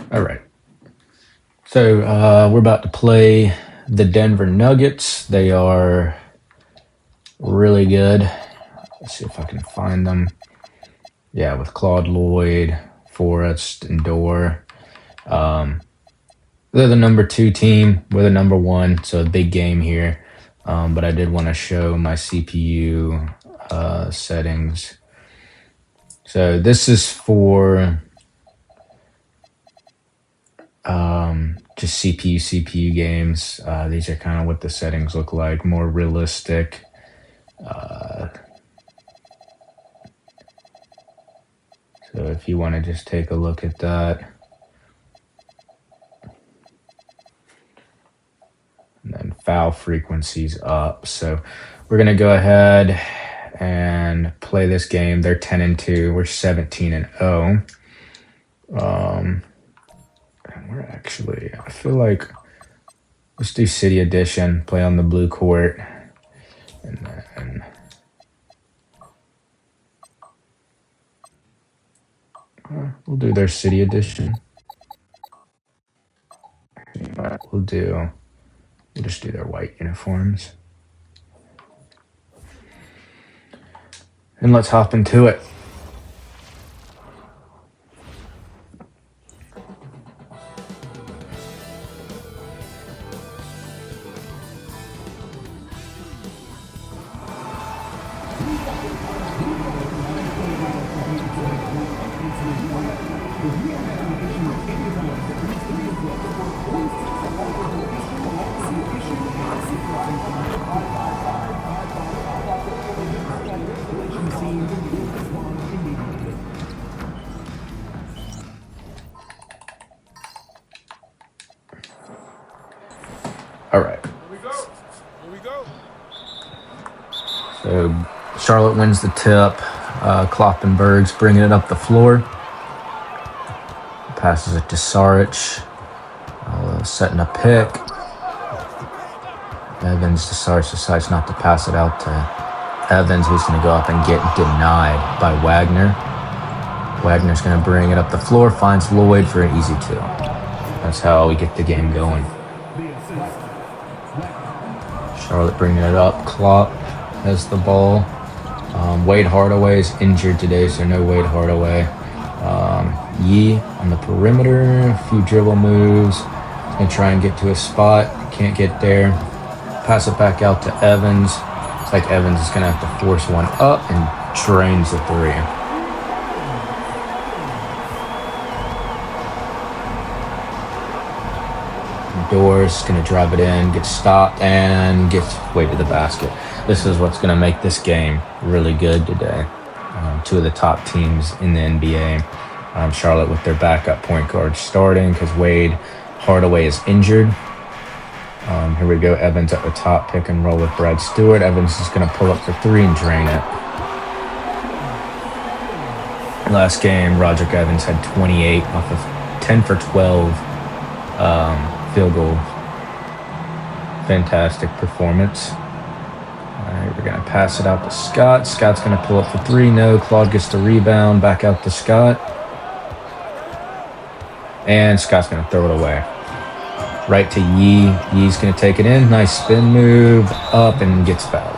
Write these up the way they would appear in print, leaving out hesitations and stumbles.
All right. So we're about to play the Denver Nuggets. They are really good. Let's see if I can find them. Yeah, with Claude Lloyd, Forrest, and Dorr. They're the number 2 team. We're the number 1, so a big game here. But I did want to show my CPU settings. So this is for just CPU games. These are kind of what the settings look like, more realistic. So if you want to just take a look at that. And then foul frequencies up. So we're going to go ahead and play this game. They're 10-2. We're 17-0. We're actually, I feel like, let's do City Edition, play on the blue court, and then we'll do their City Edition. We'll just do their white uniforms. And let's hop into it. All right. Here we go. So Charlotte wins the tip. Kloppenberg's bringing it up the floor. Passes it to Saric. Setting a pick. Evans to Saric decides not to pass it out to Evans, who's going to go up and get denied by Wagner. Wagner's going to bring it up the floor, finds Lloyd for an easy 2. That's how we get the game going. Charlotte bringing it up. Klopp has the ball. Wade Hardaway is injured today, so no Wade Hardaway. Yee on the perimeter. A few dribble moves. Gonna try and get to a spot. Can't get there. Pass it back out to Evans. It's like Evans is gonna have to force one up and drains the 3. Doors going to drive it in, gets stopped, and gets way to the basket. This is what's going to make this game really good today. 2 of the top teams in the NBA. Charlotte with their backup point guard starting because Wade Hardaway is injured. Here we go. Evans at the top, pick and roll with Brad Stewart. Evans is going to pull up for 3 and drain it. Last game, Roderick Evans had 28 off of 10 for 12. Field goal. Fantastic performance. All right, we're going to pass it out to Scott. Scott's going to pull up for 3. No. Claude gets the rebound. Back out to Scott. And Scott's going to throw it away. Right to Yee. Yee's going to take it in. Nice spin move. Up and gets fouled.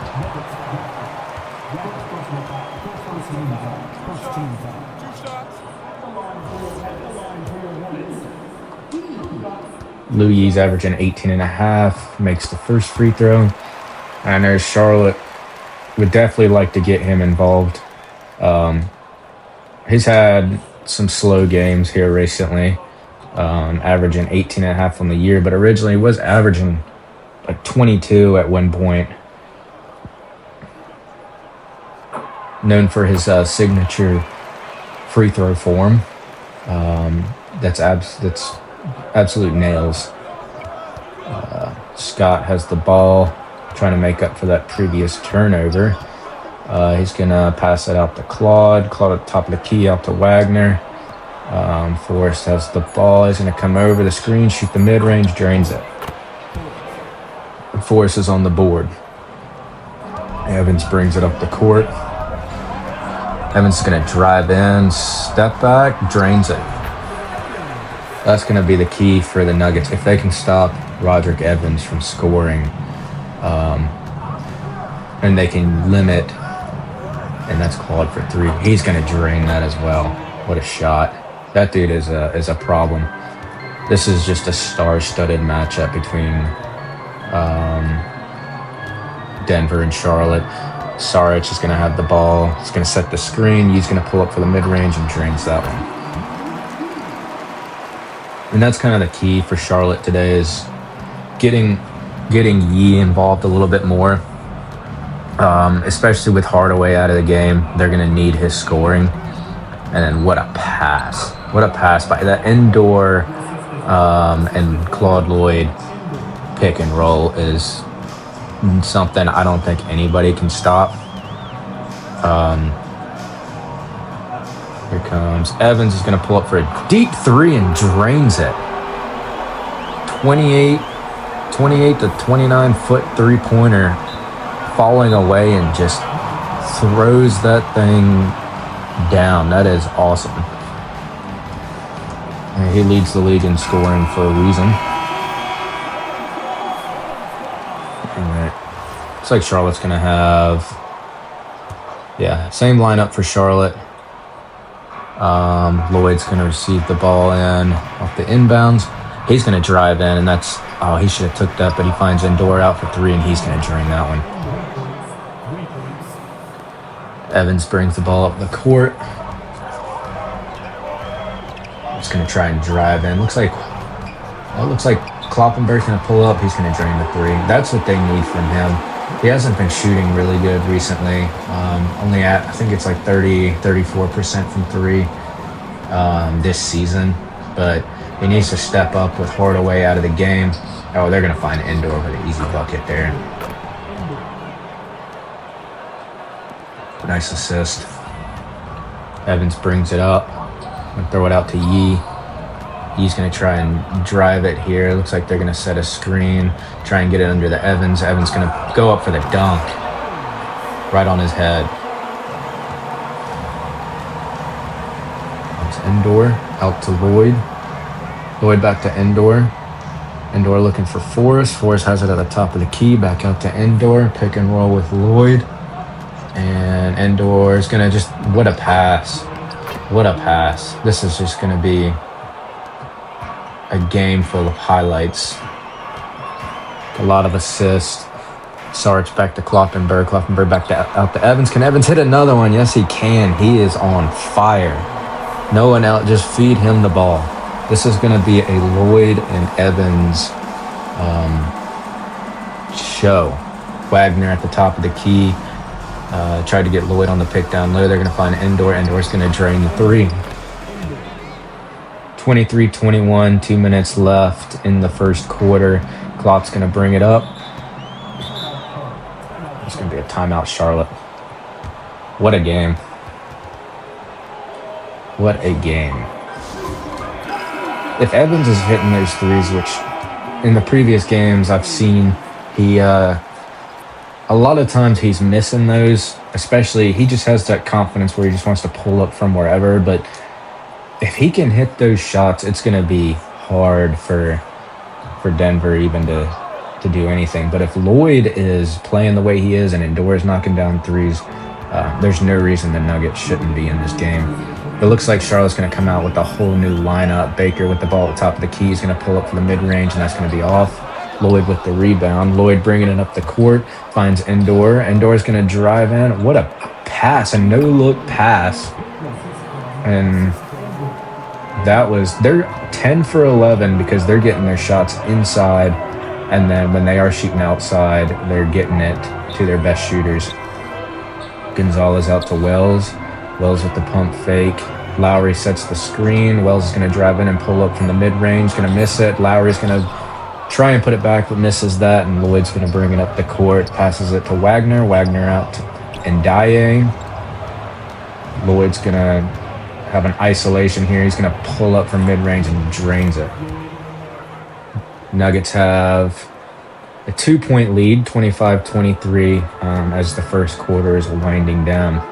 Lou Yee's averaging 18.5, makes the first free throw. I know Charlotte would definitely like to get him involved. He's had some slow games here recently, averaging 18.5 on the year, but originally was averaging like 22 at one point. Known for his signature free throw form. That's absolute nails. Scott has the ball, trying to make up for that previous turnover. He's going to pass it out to Claude. Claude at the top of the key out to Wagner. Forrest has the ball. He's going to come over the screen, shoot the mid-range, drains it. Forrest is on the board. Evans brings it up the court. Evans is going to drive in, step back, drains it. That's going to be the key for the Nuggets. If they can stop Roderick Evans from scoring, and they can limit, and that's Claude for 3. He's going to drain that as well. What a shot. That dude is a problem. This is just a star-studded matchup between Denver and Charlotte. Saric is going to have the ball. He's going to set the screen. He's going to pull up for the mid-range and drains that one. And that's kind of the key for Charlotte today is getting Yee involved a little bit more, especially with Hardaway out of the game. They're going to need his scoring. And then what a pass. What a pass by that indoor and Claude Lloyd pick and roll is something I don't think anybody can stop. Here comes Evans is going to pull up for a deep 3 and drains it. 28 to 29-foot three-pointer falling away and just throws that thing down. That is awesome. And he leads the league in scoring for a reason. All right. Looks like Charlotte's going to have, same lineup for Charlotte. Lloyd's going to receive the ball in off the inbounds. He's going to drive in, and he should have took that, but he finds Indoor out for 3, and he's going to drain that one. Evans brings the ball up the court. He's going to try and drive in. Looks like Kloppenberg's going to pull up. He's going to drain the 3. That's what they need from him. He hasn't been shooting really good recently. Only at, I think it's like 34% from 3 this season. But he needs to step up with Hardaway out of the game. Oh, they're going to find Indoor with an easy bucket there. Nice assist. Evans brings it up and throw it out to Yee. He's going to try and drive it here. Looks like they're going to set a screen, try and get it under the Evans. Evans going to go up for the dunk right on his head. It's Indoor out to Lloyd. Lloyd back to Indoor. Indoor looking for Forrest. Forrest has it at the top of the key. Back out to Indoor. Pick and roll with Lloyd. And Indoor is going to just, what a pass. What a pass. This is just going to be a game full of highlights. A lot of assists. Sarge back to Kloppenberg. Kloppenberg back to out to Evans. Can Evans hit another one? Yes, he can. He is on fire. No one else. Just feed him the ball. This is going to be a Lloyd and Evans show. Wagner at the top of the key. Tried to get Lloyd on the pick down low. They're going to find Indoor. Indoor's going to drain the 3. 23-21, 2 minutes left in the first quarter. Klopp's going to bring it up. It's going to be a timeout, Charlotte. What a game. What a game. If Evans is hitting those 3s, which in the previous games I've seen, a lot of times he's missing those, especially he just has that confidence where he just wants to pull up from wherever, but if he can hit those shots, it's going to be hard for Denver even to do anything. But if Lloyd is playing the way he is and Indoor is knocking down 3s, there's no reason the Nuggets shouldn't be in this game. It looks like Charlotte's going to come out with a whole new lineup. Baker with the ball at the top of the key is going to pull up for the mid-range, and that's going to be off. Lloyd with the rebound. Lloyd bringing it up the court, finds Indoor. Indoor's going to drive in. What a pass, a no-look pass. And they're 10 for 11 because they're getting their shots inside, and then when they are shooting outside, they're getting it to their best shooters. Gonzalez out to Wells. Wells with the pump fake. Lowry sets the screen. Wells is going to drive in and pull up from the mid-range. Going to miss it. Lowry's going to try and put it back, but misses that, and Lloyd's going to bring it up the court. Passes it to Wagner. Wagner out to Ndiaye. Lloyd's going to have an isolation here. He's going to pull up from mid-range and drains it. Nuggets have a 2-point lead, 25-23, as the first quarter is winding down.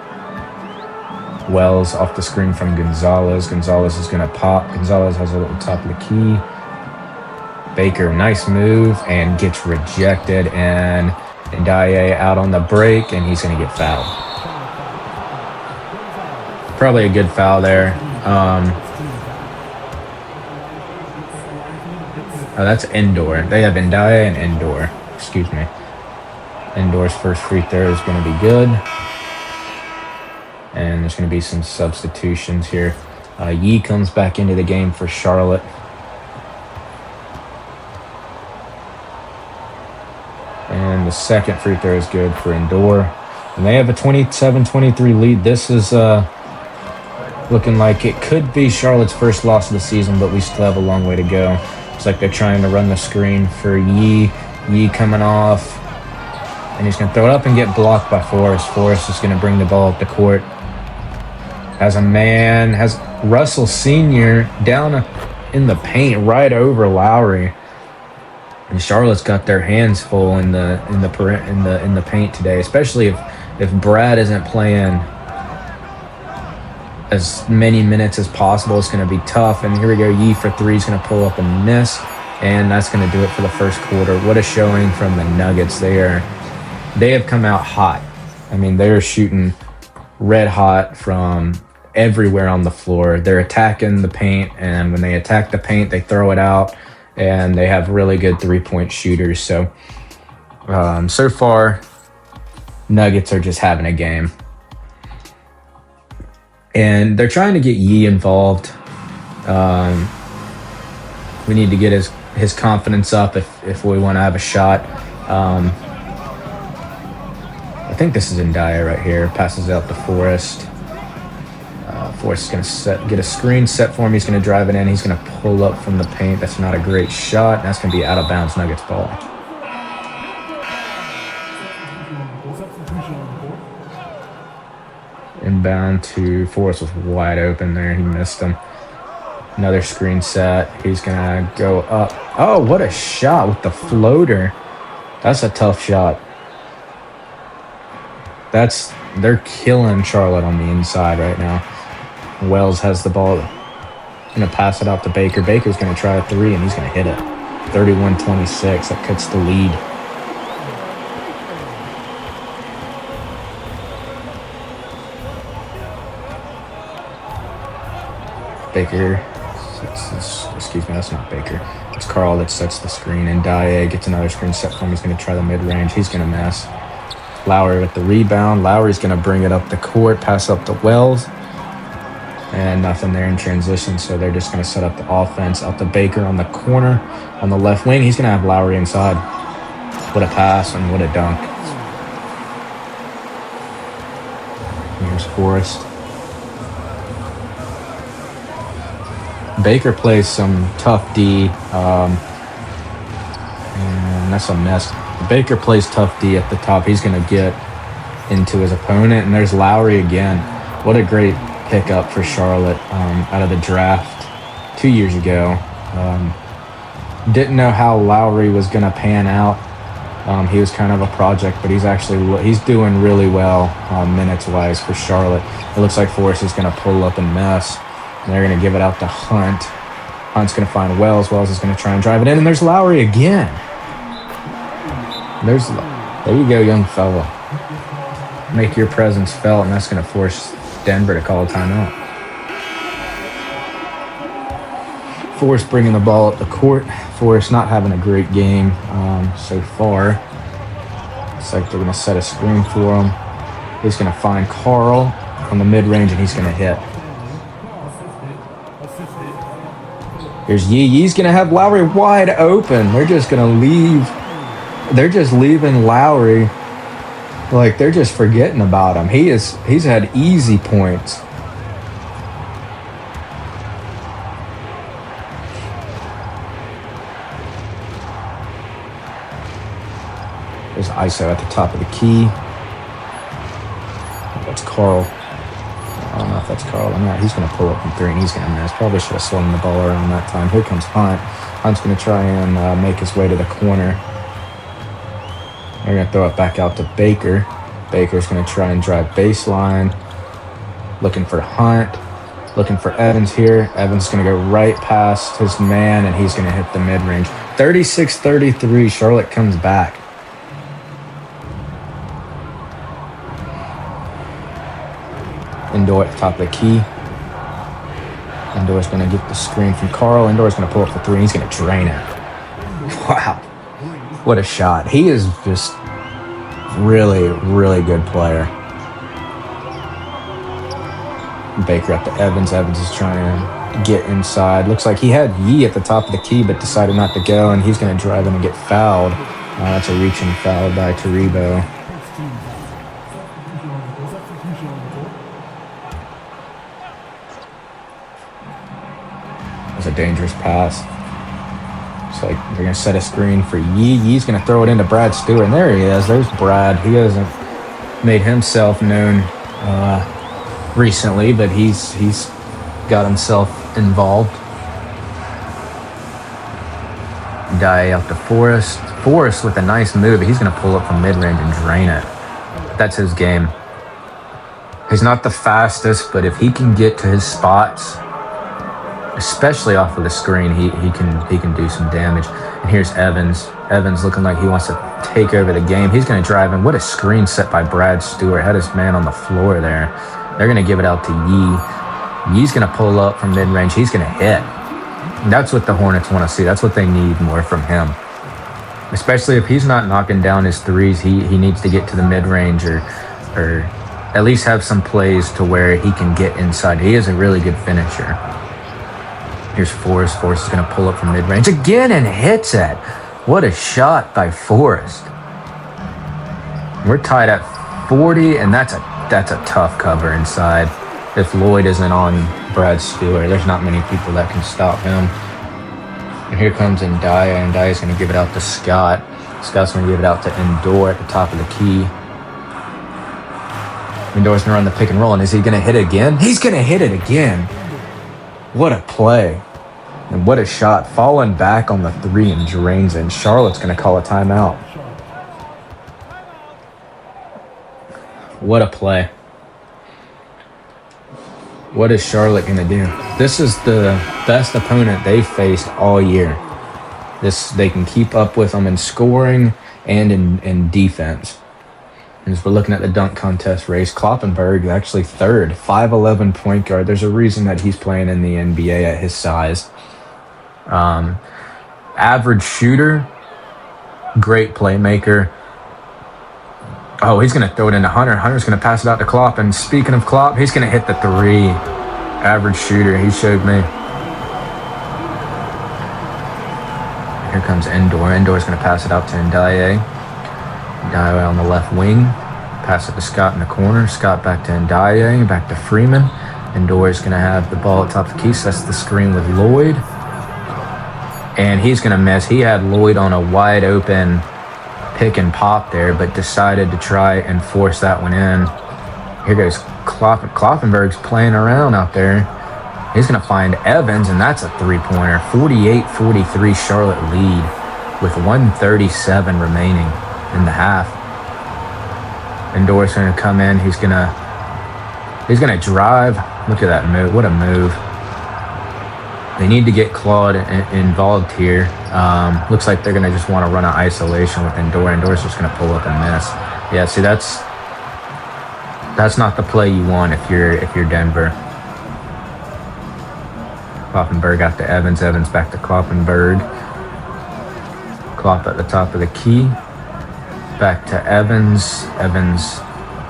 Wells off the screen from Gonzalez. Gonzalez is going to pop. Gonzalez has it at the top of the key. Baker, nice move, and gets rejected. And Ndiaye out on the break, and he's going to get fouled. Probably a good foul there. Oh, that's Indoor. They have Ndiaye and Indoor. Excuse me. Indoor's first free throw is going to be good. And there's going to be some substitutions here. Yee comes back into the game for Charlotte. And the second free throw is good for Indoor. And they have a 27-23 lead. This is looking like it could be Charlotte's first loss of the season, but we still have a long way to go. It's like they're trying to run the screen for Yee. Yee coming off. And he's going to throw it up and get blocked by Forrest. Forrest is going to bring the ball up the court. Has Russell Sr. down in the paint right over Lowry. And Charlotte's got their hands full in the paint today, especially if Brad isn't playing as many minutes as possible. It's going to be tough. And here we go. Yee for three is going to pull up and miss. And that's going to do it for the first quarter. What a showing from the Nuggets. They have come out hot. I mean, they're shooting red hot from everywhere on the floor. They're attacking the paint, and when they attack the paint, they throw it out, and they have really good three-point shooters. So, so far, Nuggets are just having a game. And they're trying to get Yee involved. We need to get his confidence up if we want to have a shot. I think this is Ndiaye right here. Passes out to Forrest. Forrest is going to get a screen set for him. He's going to drive it in. He's going to pull up from the paint. That's not a great shot. That's going to be out of bounds. Nuggets ball. Inbound to Forrest was wide open there. He missed him. Another screen set. He's going to go up. Oh, what a shot with the floater. That's a tough shot. They're killing Charlotte on the inside right now. Wells has the ball. Going to pass it out to Baker. Baker's going to try a three, and he's going to hit it. 31-26. That cuts the lead. Baker. Excuse me, that's not Baker. It's Carl that sets the screen, and Ndiaye gets another screen set for him. He's going to try the mid-range. He's going to miss. Lowry with the rebound. Lowry's going to bring it up the court, pass up to Wells. And nothing there in transition, so they're just going to set up the offense out to Baker on the corner on the left wing. He's going to have Lowry inside. What a pass and what a dunk. Here's Forrest. Baker plays some tough D, and that's a mess. Baker plays tough D at the top. He's going to get into his opponent, and there's Lowry again. What a great pickup for Charlotte out of the draft 2 years ago. Didn't know how Lowry was going to pan out. He was kind of a project, but he's doing really well minutes-wise for Charlotte. It looks like Forrest is going to pull up and mess. And they're going to give it out to Hunt. Hunt's going to find Wells. Wells is going to try and drive it in, and there's Lowry again. There you go, young fella. Make your presence felt, and that's going to force Denver to call a timeout. Forrest bringing the ball up the court. Forrest not having a great game so far. It's like they're going to set a screen for him. He's going to find Carl on the mid-range, and he's going to hit. Here's Yee. Yee's going to have Lowry wide open. They're just going to leave. They're just leaving Lowry. Like, they're just forgetting about him. He's had easy points. There's ISO at the top of the key. That's Carl. I don't know if that's Carl or not. He's going to pull up from three, and he's going to miss. Probably should have swung the ball around that time. Here comes Hunt. Hunt's going to try and make his way to the corner. They're going to throw it back out to Baker. Baker's going to try and drive baseline. looking for Hunt, looking for Evans here. Evans is going to go right past his man, and he's going to hit the mid-range. 36-33, Charlotte comes back. Indoor at the top of the key. Indoor's going to get the screen from Carl. Indoor's going to pull up for three, and he's going to drain it. Wow. What a shot. He is just really, really good player. Baker up to Evans. Evans is trying to get inside. Looks like he had Yee at the top of the key, but decided not to go, and he's going to drive in and get fouled. That's a reaching foul by Taribo. That's a dangerous pass. It's like they're going to set a screen for Yee. Yee's going to throw it into Brad Stewart, and there he is. There's Brad. He hasn't made himself known recently, but he's got himself involved. Die out to Forrest. Forrest with a nice move. He's going to pull up from mid-range and drain it. That's his game. He's not the fastest, but if he can get to his spots, especially off of the screen, he can do some damage. And here's Evans. Evans looking like he wants to take over the game. He's going to drive in. What a screen set by Brad Stewart. Had his man on the floor there. They're going to give it out to Yee. Yee's going to pull up from mid-range. He's going to hit. And that's what the Hornets want to see. That's what they need more from him. Especially if he's not knocking down his threes, he needs to get to the mid-range or at least have some plays to where he can get inside. He is a really good finisher. Here's Forrest. Forrest is going to pull up from mid-range again and hits it. What a shot by Forrest. We're tied at 40, and that's a tough cover inside. If Lloyd isn't on Brad Stewart, there's not many people that can stop him. And here comes Ndaya. Ndaya's going to give it out to Scott. Scott's going to give it out to Indoor at the top of the key. Indoor's going to run the pick and roll, and is he going to hit it again? He's going to hit it again. What a play. And what a shot. Falling back on the three and drains it. And Charlotte's going to call a timeout. What a play. What is Charlotte going to do? This is the best opponent they've faced all year. They can keep up with them in scoring and in defense. And as we're looking at the dunk contest race, Kloppenberg actually third, 5'11" point guard. There's a reason that he's playing in the NBA at his size. Average shooter, great playmaker. Oh, he's going to throw it into Hunter. Hunter's going to pass it out to Klopp. And speaking of Klopp, he's going to hit the three. Average shooter, he showed me. Here comes Indoor. Indoor's going to pass it out to Ndaye. Ndaye on the left wing. Pass it to Scott in the corner. Scott back to Ndaye. Back to Freeman. Indoor's going to have the ball at top of the key. Sets the screen with Lloyd. And he's going to miss. He had Lloyd on a wide open pick and pop there, but decided to try and force that one in. Here goes Kloppenberg's playing around out there. He's going to find Evans, and that's a three-pointer. 48-43 Charlotte lead with 1:37 remaining in the half. Indoor's going to come in. He's going to drive. Look at that move. What a move. They need to get Claude involved here. Looks like they're going to just want to run an isolation with Indoor. Indoor's just going to pull up and miss. Yeah, see, that's not the play you want if you're Denver. Kloppenberg out to Evans. Evans back to Kloppenberg. Klopp at the top of the key. Back to Evans. Evans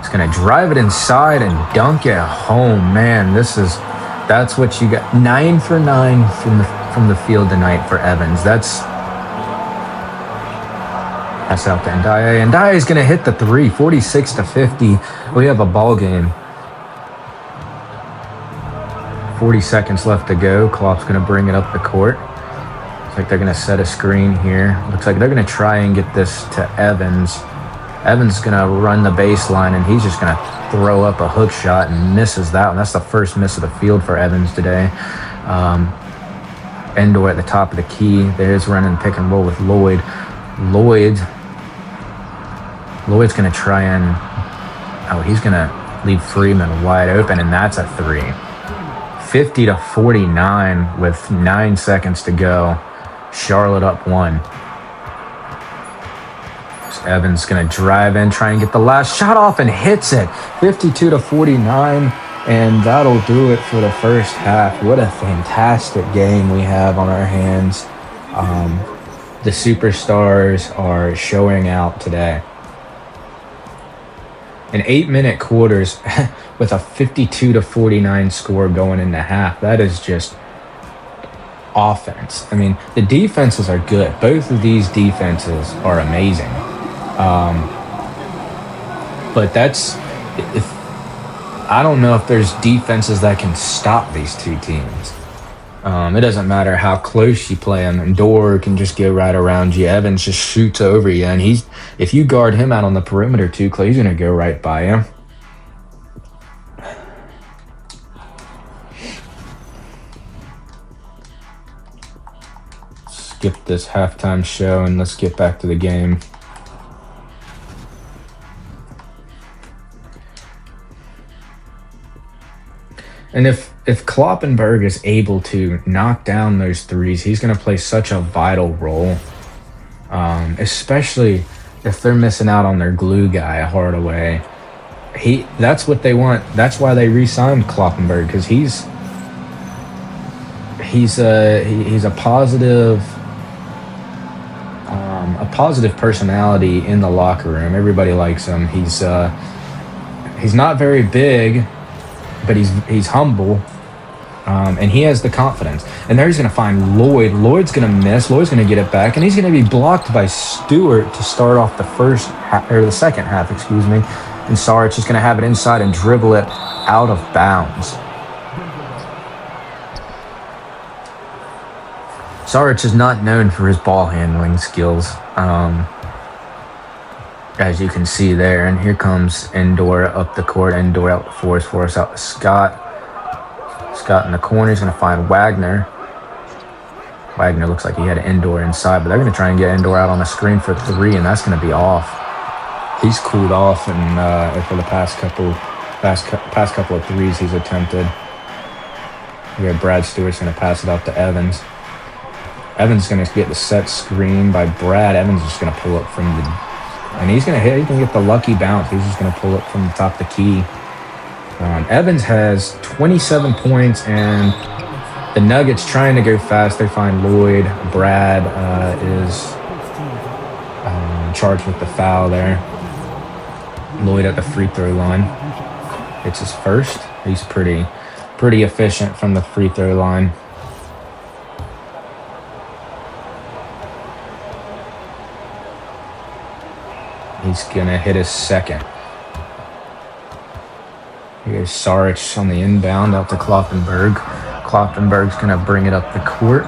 is going to drive it inside and dunk it home. Man, that's what you got. 9 for 9 from the field tonight for Evans. That's out to Ndaye. Ndaye is going to hit the three. 46-50. We have a ball game. 40 seconds left to go. Klopp's going to bring it up the court. Looks like they're going to set a screen here. Looks like they're going to try and get this to Evans. Evans is going to run the baseline, and he's just going to throw up a hook shot and misses that one. That's the first miss of the field for Evans today. Indoor at the top of the key. There's running pick and roll with Lloyd. Lloyd's going to try and... Oh, he's going to leave Freeman wide open, and that's a three. 50-49 with 9 seconds to go. Charlotte up 1. So Evans going to drive in, try and get the last shot off, and hits it. 52-49, and that'll do it for the first half. What a fantastic game we have on our hands. The superstars are showing out today. In 8-minute quarters with a 52-49 score going into half, that is just offense. I mean, the defenses are good. Both of these defenses are amazing. But I don't know if there's defenses that can stop these two teams. It doesn't matter how close you play them. And Dor can just go right around you. Evans just shoots over you. And if you guard him out on the perimeter too close, he's going to go right by you. Skip this halftime show and let's get back to the game. And if Kloppenberg is able to knock down those threes, he's going to play such a vital role, especially if they're missing out on their glue guy, Hardaway. That's what they want. That's why they re-signed Kloppenberg, because he's a positive personality in the locker room. Everybody likes him. He's not very big, but he's humble, and he has the confidence. And there he's going to find Lloyd. Lloyd's going to miss. Lloyd's going to get it back, and he's going to be blocked by Stewart to start off the second half, excuse me. And Saric is going to have it inside and dribble it out of bounds. Saric is not known for his ball handling skills, as you can see there. And here comes Endor up the court. Endor out the force out to Scott. Scott in the corner. He's going to find Wagner. Wagner looks like he had Endor inside, but they're going to try and get Endor out on the screen for 3, and that's going to be off. He's cooled off, and for the past couple of threes he's attempted. We have Brad Stewart's going to pass it out to Evans. Evans going to get the set screen by Brad. Evans is just going to pull up from the, and he's going to hit. He's going to get the lucky bounce. He's just going to pull up from the top of the key. Evans has 27 points, and the Nuggets trying to go fast. They find Lloyd. Brad is charged with the foul there. Lloyd at the free throw line. It's his first. He's pretty efficient from the free throw line. He's going to hit his second. Here's Saric on the inbound out to Kloppenberg. Kloppenberg's going to bring it up the court.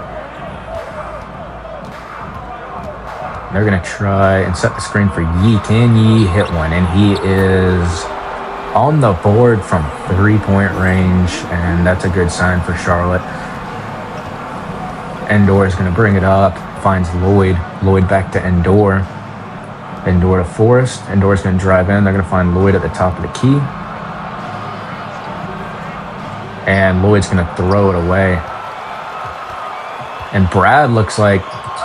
They're going to try and set the screen for Yee. Can Yee hit one? And he is on the board from 3-point range, and that's a good sign for Charlotte. Endor is going to bring it up, finds Lloyd. Lloyd back to Endor. Endor to Forrest. Endor's going to drive in. They're going to find Lloyd at the top of the key. And Lloyd's going to throw it away. And Brad looks like,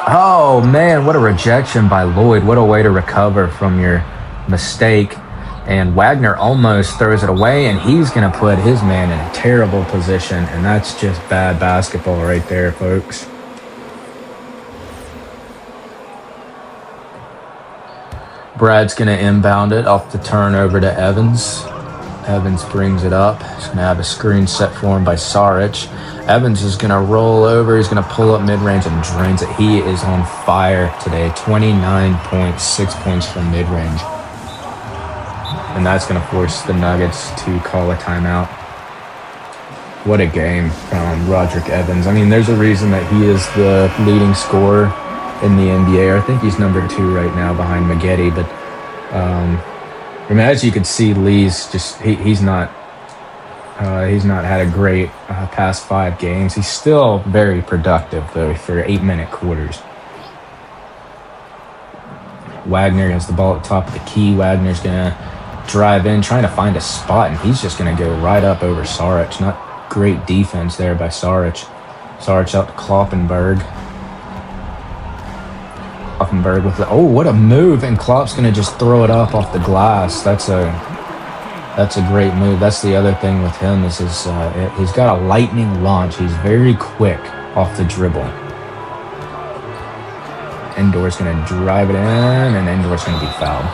oh, man, what a rejection by Lloyd. What a way to recover from your mistake. And Wagner almost throws it away, and he's going to put his man in a terrible position. And that's just bad basketball right there, folks. Brad's going to inbound it off the turnover to Evans. Evans brings it up. He's going to have a screen set for him by Saric. Evans is going to roll over. He's going to pull up mid-range and drains it. He is on fire today. 29.6 points from mid-range. And that's going to force the Nuggets to call a timeout. What a game from Roderick Evans. I mean, there's a reason that he is the leading scorer in the NBA. I think he's number 2 right now behind Maggette. But I mean, as you can see, Lee's just he's not had a great past 5 games. He's still very productive though for 8-minute quarters. Wagner has the ball at the top of the key. Wagner's gonna drive in, trying to find a spot, and he's just going to go right up over Saric. Not great defense there by Saric. Saric out to Kloppenberg. Kloppenberg with the, oh, what a move, and Klopp's going to just throw it up off the glass. That's a great move. That's the other thing with him is he's got a lightning launch. He's very quick off the dribble. Endor's going to drive it in, and Endor's going to be fouled.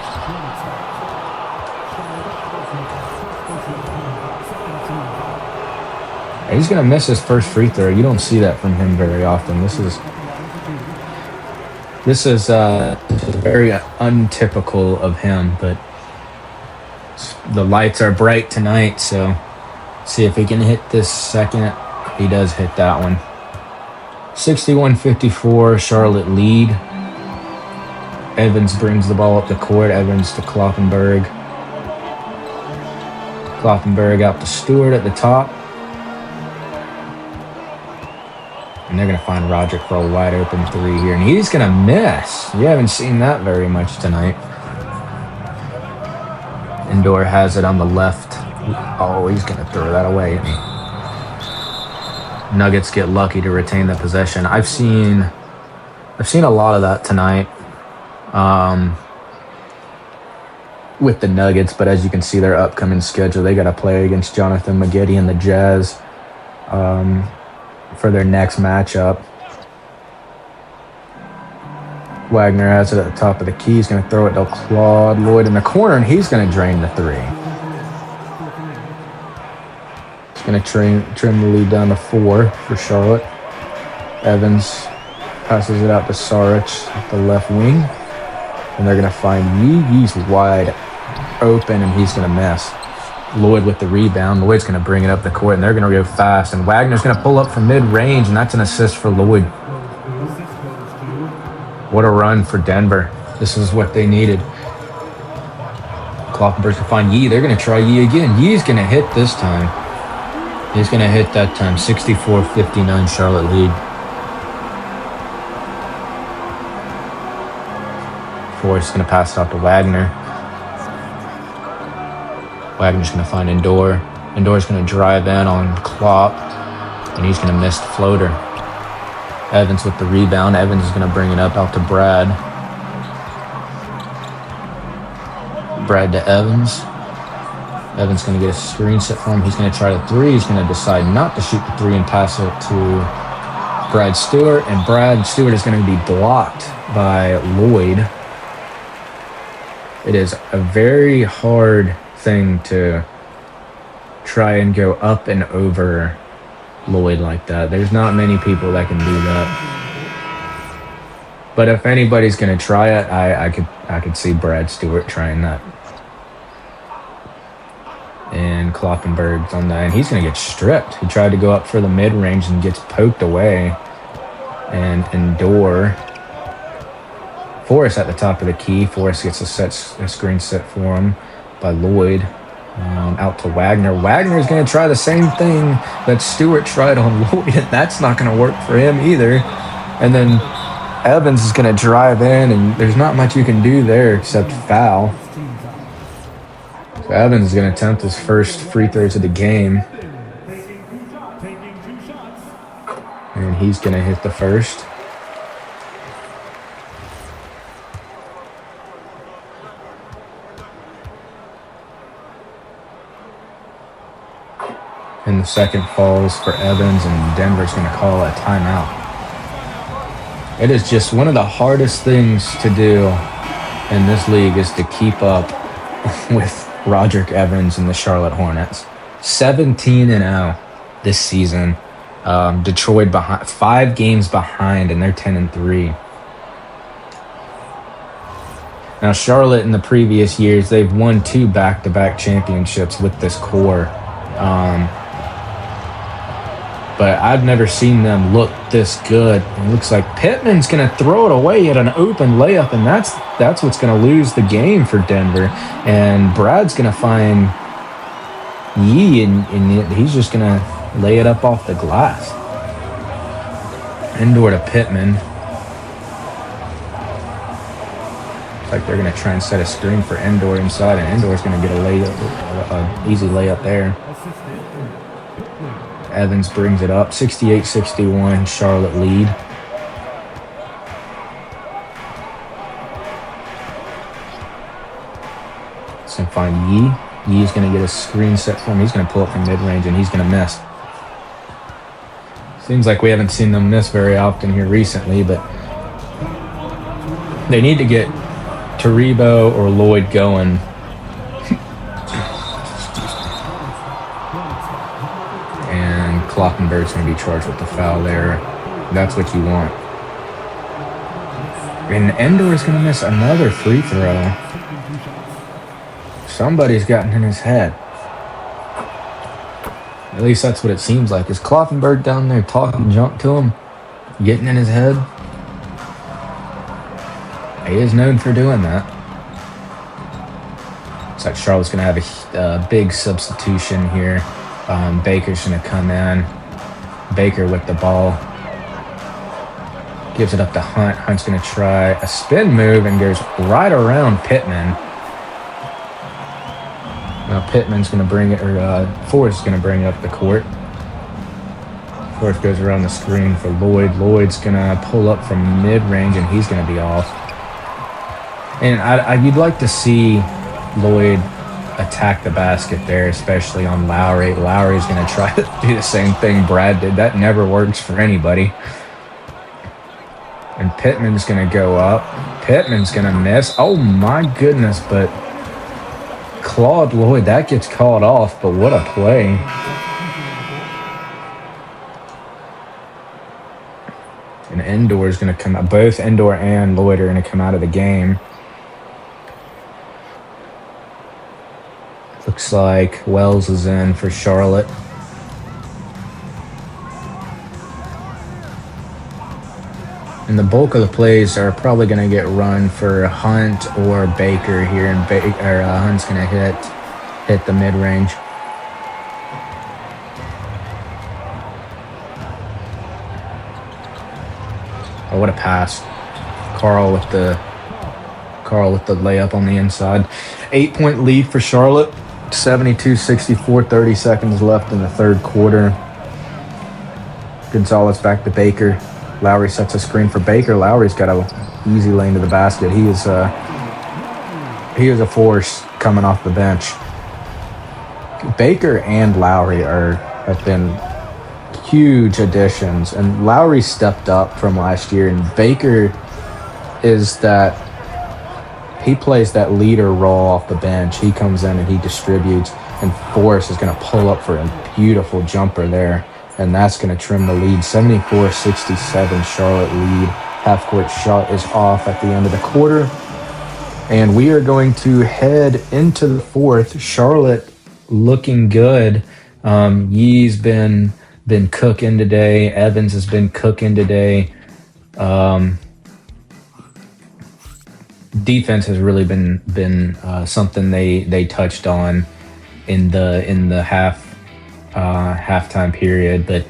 He's going to miss his first free throw. You don't see that from him very often. This is very untypical of him, but the lights are bright tonight, so see if he can hit this second. He does hit that one. 61-54, Charlotte lead. Evans brings the ball up the court. Evans to Kloppenberg. Kloppenberg out to Stewart at the top. And they're going to find Roderick for a wide open three here. And he's going to miss. You haven't seen that very much tonight. Endor has it on the left. Oh, he's going to throw that away. Nuggets get lucky to retain the possession. I've seen a lot of that tonight with the Nuggets, but as you can see their upcoming schedule, they got to play against Jonathan McGiddy and the Jazz for their next matchup. Wagner has it at the top of the key. He's going to throw it to Claude Lloyd in the corner, and he's going to drain the three. He's going to trim the lead down to 4 for Charlotte. Evans passes it out to Saric at the left wing, and they're going to find Yee. He's wide open, and he's going to miss. Lloyd with the rebound. Lloyd's going to bring it up the court, and they're going to go fast. And Wagner's going to pull up from mid-range, and that's an assist for Lloyd. What a run for Denver. This is what they needed. Kloppenberg can find Yee. They're going to try Yee again. Yee's going to hit this time. He's going to hit that time. 64-59 Charlotte lead. Forrest's going to pass it out to Wagner. Wagner's going to find Endor. Endor's going to drive in on Klopp, and he's going to miss the floater. Evans with the rebound. Evans is going to bring it up out to Brad. Brad to Evans. Evans going to get a screen set for him. He's going to try the three. He's going to decide not to shoot the three and pass it to Brad Stewart. And Brad Stewart is going to be blocked by Lloyd. It is a very hard thing to try and go up and over Lloyd like that. There's not many people that can do that. But if anybody's going to try it, I could see Brad Stewart trying that. And Kloppenberg's on that, and he's going to get stripped. He tried to go up for the mid-range and gets poked away. And Endor. Forrest at the top of the key. Forrest gets a screen set for him by Lloyd. Out to Wagner. Wagner is going to try the same thing that Stewart tried on Lloyd, and that's not going to work for him either. And then Evans is going to drive in, and there's not much you can do there except foul. So Evans is going to attempt his first free throws of the game. And he's going to hit the first. And the second falls for Evans, and Denver's going to call a timeout. It is just one of the hardest things to do in this league is to keep up with Roderick Evans and the Charlotte Hornets. 17-0 this season. Detroit behind 5 games behind, and they're 10-3. Now, Charlotte in the previous years, they've won 2 back-to-back championships with this core. But I've never seen them look this good. It looks like Pittman's going to throw it away at an open layup, and that's what's going to lose the game for Denver. And Brad's going to find Yee, and he's just going to lay it up off the glass. Endor to Pittman. Like they're going to try and set a screen for Endor inside, and Endor's going to get a easy layup there. Evans brings it up. 68-61, Charlotte lead. So find Yee. Yee's going to get a screen set for him. He's going to pull up from mid-range, and he's going to miss. Seems like we haven't seen them miss very often here recently, but they need to get Taribo or Lloyd going. And Kloppenberg's going to be charged with the foul there. That's what you want. And Endor is going to miss another free throw. Somebody's gotten in his head. At least that's what it seems like. Is Kloppenberg down there talking junk to him? Getting in his head? He is known for doing that. Looks like Charlotte's going to have a big substitution here. Baker's going to come in. Baker with the ball. Gives it up to Hunt. Hunt's going to try a spin move and goes right around Pittman. Now Pittman's going to bring it, or Forrest is going to bring it up the court. Forrest goes around the screen for Lloyd. Lloyd's going to pull up from mid-range, and he's going to be off. And you'd like to see Lloyd attack the basket there, especially on Lowry. Lowry's going to try to do the same thing Brad did. That never works for anybody. And Pittman's going to go up. Pittman's going to miss. Oh, my goodness, but Claude Lloyd, that gets called off, but what a play. And Endor is going to come out. Both Endor and Lloyd are going to come out of the game. Looks like Wells is in for Charlotte. And the bulk of the plays are probably going to get run for Hunt or Baker here, and Hunt's going to hit the mid-range. Oh, what a pass! Carl with the layup on the inside. 8-point lead for Charlotte. 72-64. 30 seconds left in the third quarter. Gonzalez back to Baker. Lowry sets a screen for Baker. Lowry's got an easy lane to the basket. He is a force coming off the bench. Baker and Lowry have been huge additions, and Lowry stepped up from last year, and Baker is that he plays that leader role off the bench. He comes in and he distributes, and Forrest is going to pull up for a beautiful jumper there. And that's going to trim the lead. 74-67 Charlotte lead. Half-court shot is off at the end of the quarter. And we are going to head into the fourth. Charlotte looking good. Yee's been cooking today. Evans has been cooking today. Defense has really been something they touched on in the halftime period, but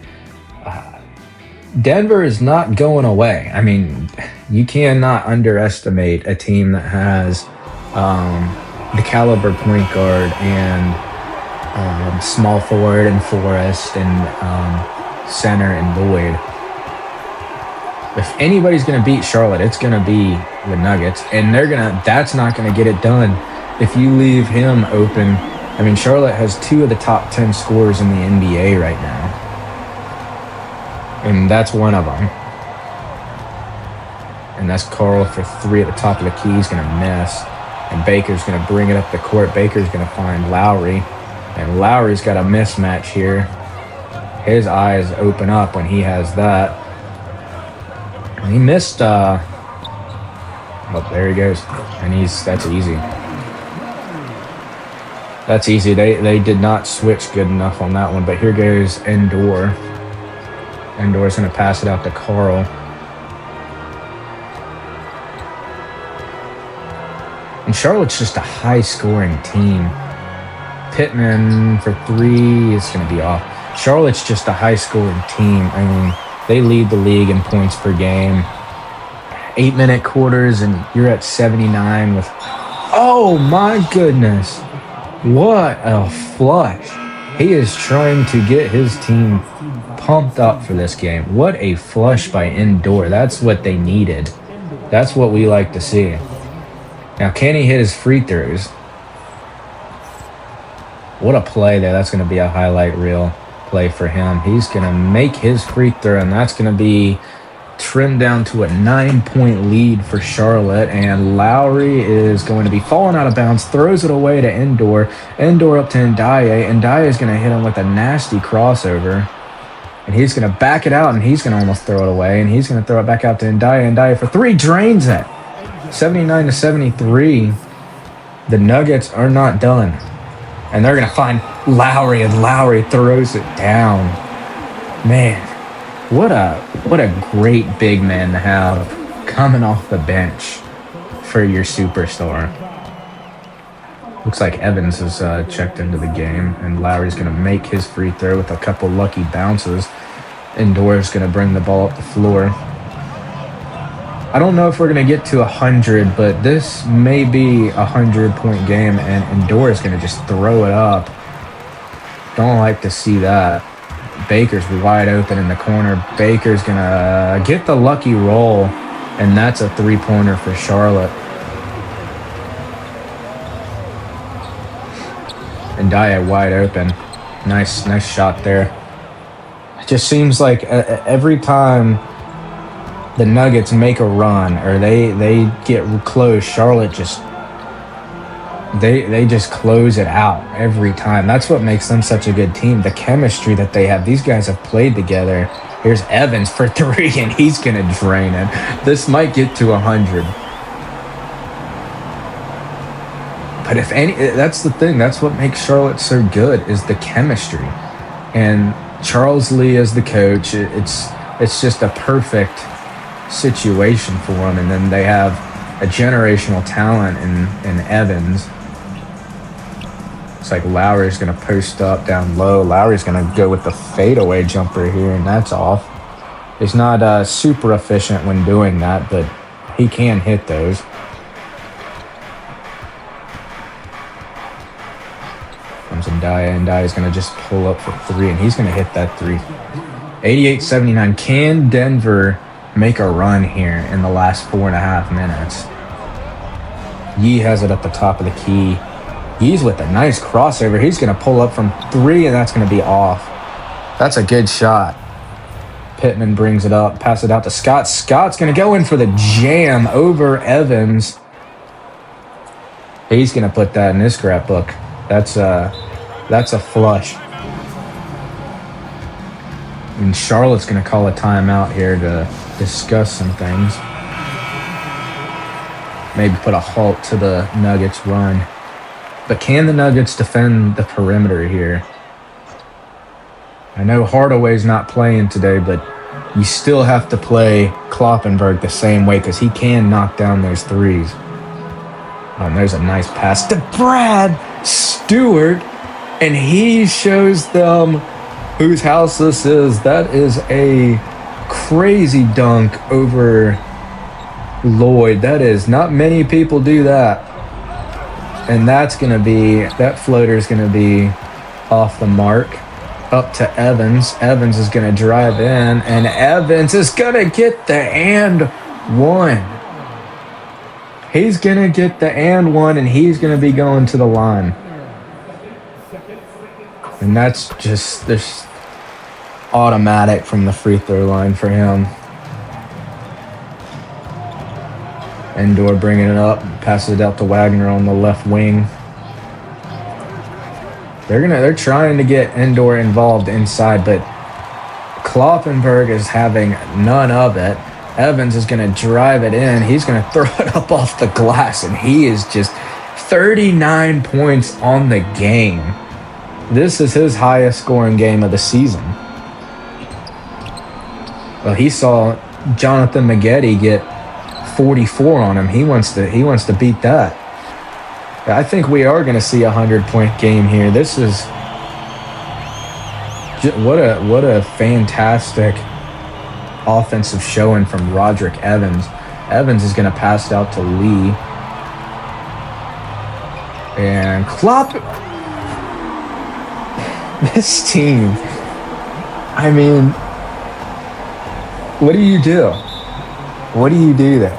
Denver is not going away. I mean, you cannot underestimate a team that has the caliber point guard and small forward and Forrest and center and Lloyd. If anybody's going to beat Charlotte, it's going to be the Nuggets, and that's not going to get it done if you leave him open. I mean, Charlotte has 2 of the top 10 scorers in the NBA right now, and that's one of them. And that's Carl for 3 at the top of the key. He's going to miss, and Baker's going to bring it up the court. Baker's going to find Lowry, and Lowry's got a mismatch here. His eyes open up when he has that. He missed. Oh, there he goes, and that's easy. That's easy. They did not switch good enough on that one, but here goes Endor. Endor's going to pass it out to Carl. And Charlotte's just a high-scoring team. Pittman for 3 is going to be off. Charlotte's just a high-scoring team. I mean, they lead the league in points per game. 8-minute quarters, and you're at 79 with. Oh my goodness! What a flush! He is trying to get his team pumped up for this game. What a flush by Indoor. That's what they needed. That's what we like to see. Now, can he hit his free throws? What a play there. That's going to be a highlight reel play for him. He's going to make his free throw, and that's going to be trimmed down to a 9-point lead for Charlotte. And Lowry is going to be falling out of bounds, throws it away to Indoor. Indoor up to Ndiaye. Ndiaye is going to hit him with a nasty crossover. And he's going to back it out, and he's going to almost throw it away. And he's going to throw it back out to Ndiaye. Ndiaye for three, drains it. 79-73. The Nuggets are not done. And they're going to find Lowry, and Lowry throws it down. Man, what a great big man to have coming off the bench for your superstar. Looks like Evans has checked into the game, and Lowry's going to make his free throw with a couple lucky bounces. Indoor's going to bring the ball up the floor. I don't know if we're going to get to 100, but this may be a 100-point game, and Indoor is going to just throw it up. Don't like to see that. Baker's wide open in the corner. Baker's going to get the lucky roll, and that's a three-pointer for Charlotte. Ndiaye wide open. Nice shot there. It just seems like every time the Nuggets make a run or they get close, Charlotte just they just close it out every time. That's what makes them such a good team, the chemistry that they have. These guys have played together. Here's Evans for three, and he's going to drain it. This might get to 100. But if any, that's the thing. That's what makes Charlotte so good, is the chemistry. And Charles Lee as the coach, it's just a perfect situation for them. And then they have a generational talent in Evans. It's like Lowry's going to post up down low. Lowry's going to go with the fadeaway jumper here, and that's off. He's not super efficient when doing that, but he can hit those. Comes Ndiaye is going to just pull up for three, and he's going to hit that three. 88-79. Can Denver make a run here in the last 4.5 minutes? Yee has it at the top of the key. He's with a nice crossover. He's going to pull up from three, and that's going to be off. That's a good shot. Pittman brings it up, pass it out to Scott. Scott's going to go in for the jam over Evans. He's going to put that in his scrapbook. That's a flush. And Charlotte's going to call a timeout here to discuss some things. Maybe put a halt to the Nuggets run. But can the Nuggets defend the perimeter here? I know Hardaway's not playing today, but you still have to play Kloppenberg the same way because he can knock down those threes. Oh, and there's a nice pass to Brad Stewart, and he shows them whose house this is. That is a crazy dunk over Lloyd. That is, not many people do that. And that floater is going to be off the mark. Up to Evans. Evans is going to drive in, and Evans is going to get the and one. He's going to get the and one, and he's going to be going to the line. And that's just this automatic from the free throw line for him. Indoor bringing it up, passes it out to Wagner on the left wing. They're trying to get Indoor involved inside, but Kloppenberg is having none of it. Evans is going to drive it in. He's going to throw it up off the glass, and he is just 39 points on the game. This is his highest scoring game of the season. Well, he saw Jonathan Maggette get 44 on him. He wants to beat that. I think we are going to see a 100-point game here. This is what a fantastic offensive showing from Roderick Evans. Evans is going to pass it out to Lee. And Klopp. This team, I mean, what do you do? What do you do there?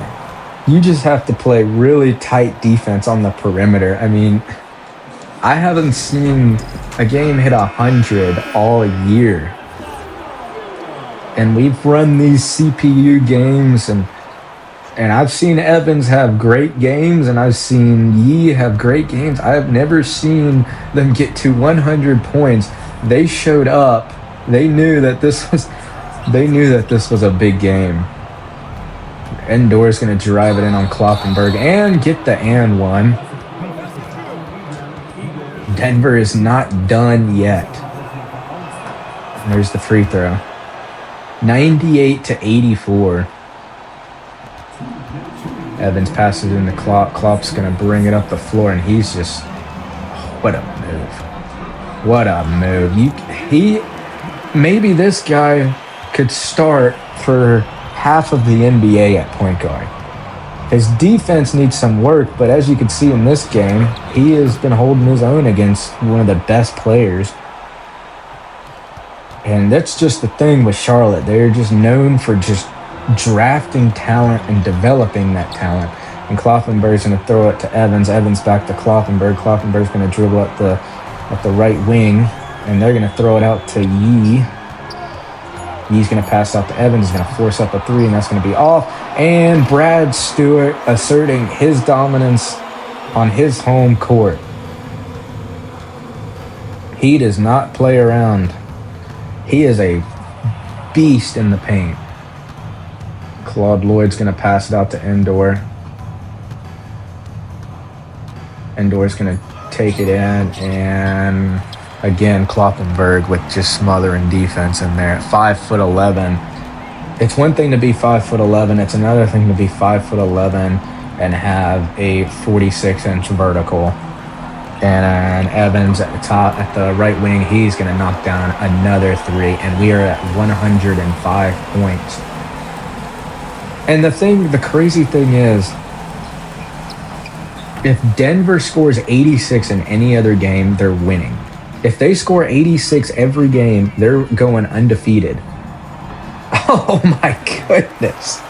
You just have to play really tight defense on the perimeter. I mean, I haven't seen a game hit 100 all year. And we've run these CPU games, and I've seen Evans have great games, and I've seen Yee have great games. I have never seen them get to 100 points. They showed up. They knew that this was a big game. Endor's going to drive it in on Kloppenberg and get the and one. Denver is not done yet. And there's the free throw. 98-84. Evans passes it into Klopp. Klopp's going to bring it up the floor, and he's just... what a move. What a move. Maybe this guy could start for half of the NBA at point guard. His defense needs some work, but as you can see in this game, he has been holding his own against one of the best players. And that's just the thing with Charlotte. They're just known for just drafting talent and developing that talent. And Kloppenberg's going to throw it to Evans. Evans back to Kloppenberg. Kloppenberg's going to dribble at the right wing, and they're going to throw it out to Yee. Yee's going to pass out to Evans. He's going to force up a three, and that's going to be off. And Brad Stewart asserting his dominance on his home court. He does not play around. He is a beast in the paint. Claude Lloyd's going to pass it out to Endor. Endor's going to take it in, and again, Kloppenberg with just smothering defense in there. 5'11". It's one thing to be 5'11". It's another thing to be 5'11" and have a 46-inch vertical. And Evans at the top, at the right wing, he's going to knock down another three, and we are at 105 points. And the crazy thing is, if Denver scores 86 in any other game, they're winning. If they score 86 every game, they're going undefeated. Oh my goodness.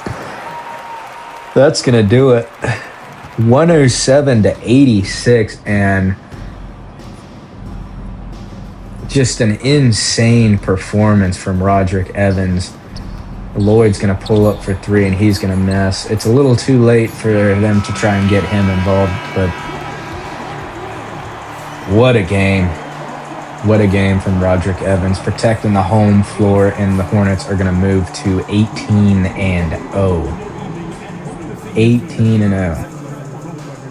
That's going to do it. 107-86, and just an insane performance from Roderick Evans. Lloyd's going to pull up for three, and he's going to miss. It's a little too late for them to try and get him involved, but what a game. What a game from Roderick Evans, protecting the home floor, and the Hornets are going to move to 18-0. 18-0.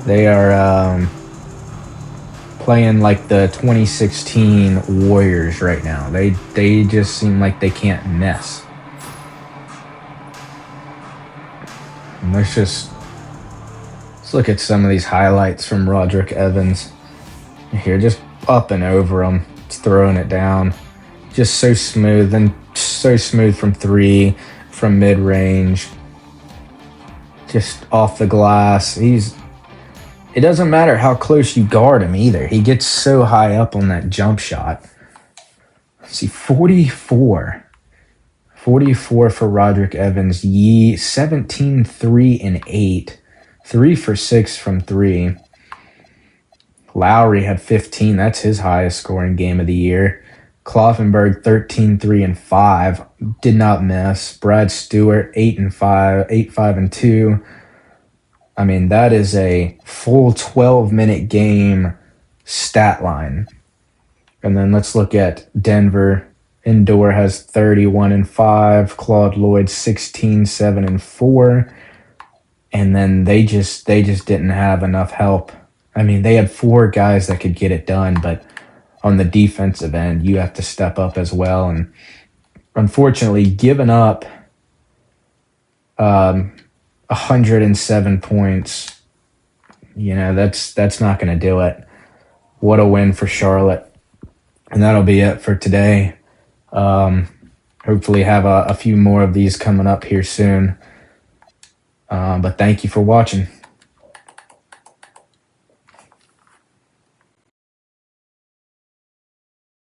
They are playing like the 2016 Warriors right now. They just seem like they can't miss. And let's look at some of these highlights from Roderick Evans. Here, just up and over him, throwing it down. Just so smooth, and so smooth from three, from mid-range. Just off the glass. It doesn't matter how close you guard him either. He gets so high up on that jump shot. Let's see, 44. 44 for Roderick Evans. Yee, 17, 3, and 8. 3 for 6 from 3. Lowry had 15. That's his highest scoring game of the year. Kloppenberg, 13, 3, and 5. Did not miss. Brad Stewart, 8 and 5, 8, 5, and 2. I mean, that is a full 12-minute game stat line. And then let's look at Denver. Endor has 31 and 5. Claude Lloyd, 16, 7, and 4. And then they just didn't have enough help. I mean, they had 4 guys that could get it done, but on the defensive end, you have to step up as well. And unfortunately, giving up 107 points, that's not going to do it. What a win for Charlotte. And that'll be it for today. Hopefully have a few more of these coming up here soon. But thank you for watching.